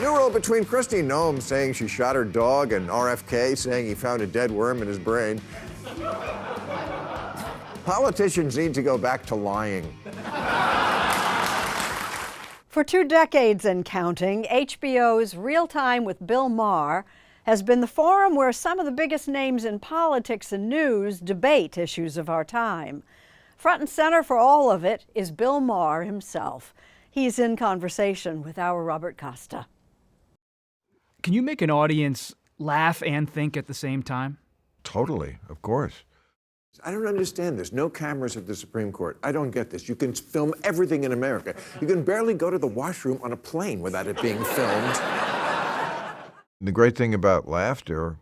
New rule between Kristi Noem saying she shot her dog and RFK saying he found a dead worm in his brain. Politicians need to go back to lying. For 2 decades and counting, HBO's Real Time with Bill Maher has been the forum where some of the biggest names in politics and news debate issues of our time. Front and center for all of it is Bill Maher himself. He's in conversation with our Robert Costa. Can you make an audience laugh and think at the same time? Totally, of course. I don't understand this. No cameras at the Supreme Court. I don't get this. You can film everything in America. You can barely go to the washroom on a plane without it being filmed. The great thing about laughter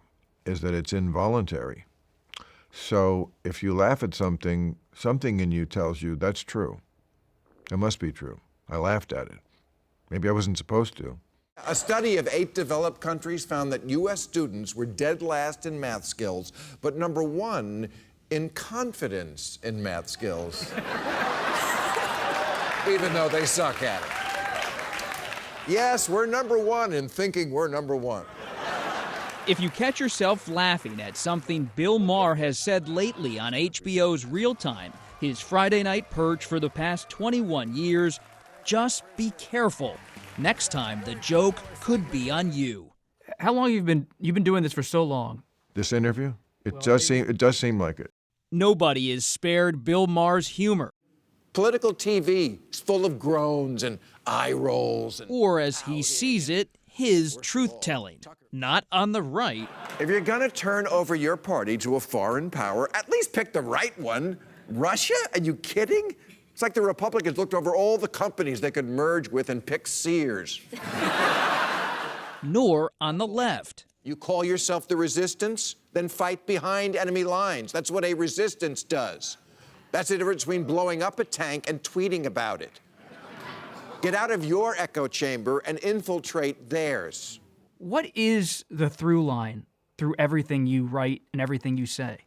is that it's involuntary. So if you laugh at something, something in you tells you that's true. It must be true. I laughed at it. Maybe I wasn't supposed to. A study of 8 developed countries found that U.S. students were dead last in math skills, but number 1 in confidence in math skills. Even though they suck at it. Yes, we're number 1 in thinking we're number 1. If you catch yourself laughing at something Bill Maher has said lately on HBO's Real Time, his Friday night perch for the past 21 years, just be careful. Next time, the joke could be on you. How long you've been doing this for so long? This interview? It does seem like it. Nobody is spared Bill Maher's humor. Political TV is full of groans and eye rolls. Or as he sees it, his truth-telling. Not on the right. If you're gonna turn over your party to a foreign power, at least pick the right one. Russia? Are you kidding? It's like the Republicans looked over all the companies they could merge with and pick Sears. Nor on the left. You call yourself the resistance? Then fight behind enemy lines. That's what a resistance does. That's the difference between blowing up a tank and tweeting about it. Get out of your echo chamber and infiltrate theirs. What is the through line through everything you write and everything you say?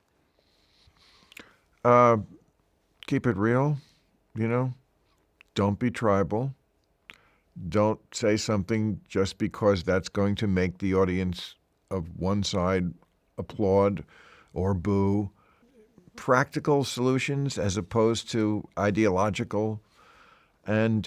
Keep it real, you know? Don't be tribal. Don't say something just because that's going to make the audience of one side applaud or boo. Practical solutions as opposed to ideological. And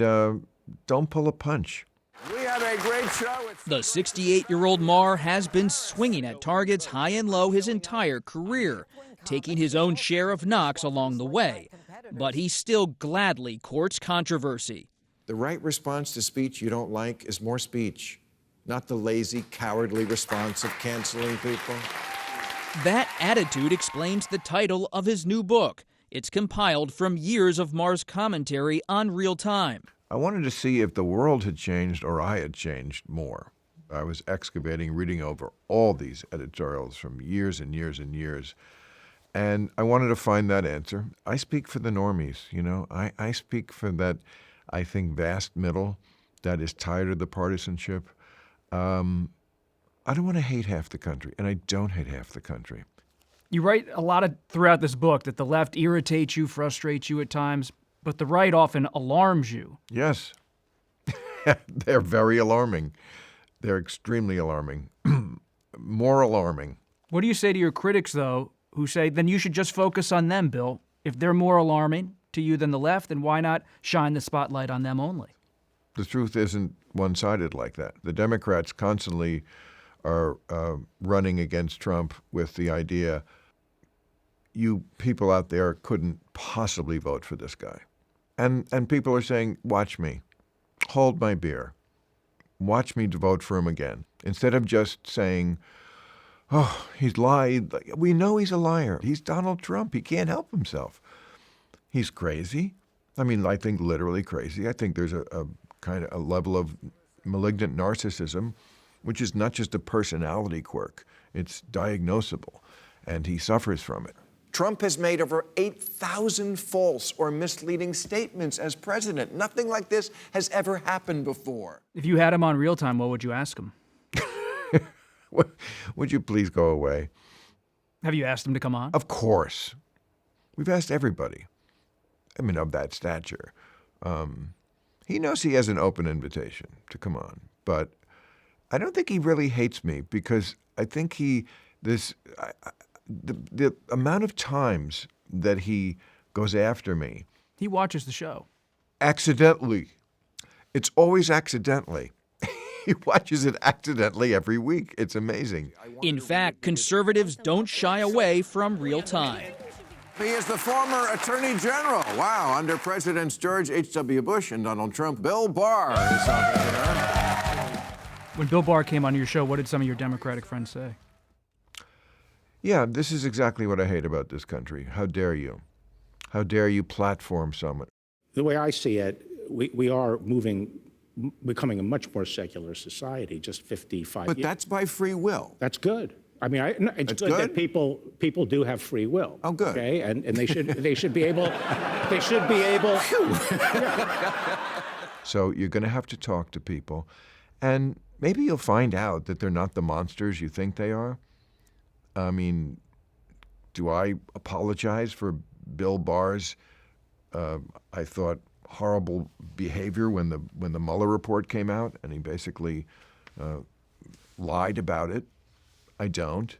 don't pull a punch. We have a great show. The 68-year-old Maher has been swinging at targets high and low his entire career, taking his own share of knocks along the way. But he still gladly courts controversy. The right response to speech you don't like is more speech, not the lazy, cowardly response of canceling people. That attitude explains the title of his new book. It's compiled from years of Maher's commentary on Real Time. I wanted to see if the world had changed or I had changed more. I was excavating, reading over all these editorials from years and years and years. And I wanted to find that answer. I speak for the normies, you know. I speak for that, I think, vast middle that is tired of the partisanship. I don't want to hate half the country, and I don't hate half the country. You write a lot throughout this book that the left irritates you, frustrates you at times, but the right often alarms you. Yes. They're very alarming. They're extremely alarming. More alarming. What do you say to your critics, though, who say, then you should just focus on them, Bill? If they're more alarming to you than the left, then why not shine the spotlight on them only? The truth isn't one-sided like that. The Democrats constantly are running against Trump with the idea, you people out there couldn't possibly vote for this guy. And people are saying, watch me, hold my beer, watch me to vote for him again. Instead of just saying, oh, he's lied. We know he's a liar. He's Donald Trump. He can't help himself. He's crazy. I mean, I think literally crazy. I think there's a kind of a level of malignant narcissism, which is not just a personality quirk. It's diagnosable, and he suffers from it. Trump has made over 8,000 false or misleading statements as president. Nothing like this has ever happened before. If you had him on Real Time, what would you ask him? Would you please go away? Have you asked him to come on? Of course. We've asked everybody. I mean, of that stature. He knows he has an open invitation to come on, but I don't think he really hates me because I think the amount of times that he goes after me. He watches the show. Accidentally. It's always accidentally. He watches it accidentally every week. It's amazing. In fact, conservatives don't shy away from real time. He is the former Attorney General. Wow, under Presidents George H.W. Bush and Donald Trump. Bill Maher is on here. When Bill Maher came on your show, what did some of your Democratic friends say? Yeah, this is exactly what I hate about this country. How dare you? How dare you platform someone? The way I see it, we are becoming a much more secular society, just 55 But years. that's by free will. That's good. I mean, it's That's good that good? people do have free will. Oh, good. Okay, and they should be able. So you're going to have to talk to people, and maybe you'll find out that they're not the monsters you think they are. I mean, do I apologize for Bill Maher's, I thought, horrible behavior when the Mueller report came out, and he basically lied about it? I don't.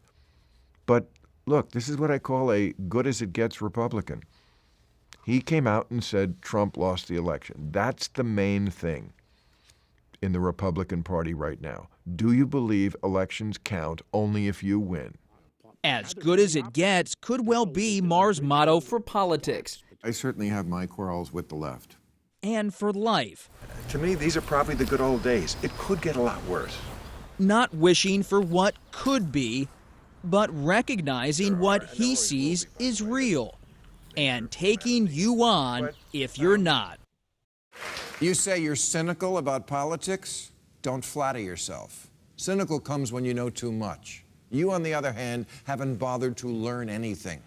But look, this is what I call a good-as-it-gets Republican. He came out and said Trump lost the election. That's the main thing in the Republican Party right now. Do you believe elections count only if you win? As good as it gets could well be Maher's motto for politics I certainly have my quarrels with the left. and for life. To me, these are probably the good old days. It could get a lot worse. Not wishing for what could be, but recognizing what he sees is real and taking you on if you're not. You say you're cynical about politics? Don't flatter yourself. Cynical comes when you know too much. You, on the other hand, haven't bothered to learn anything.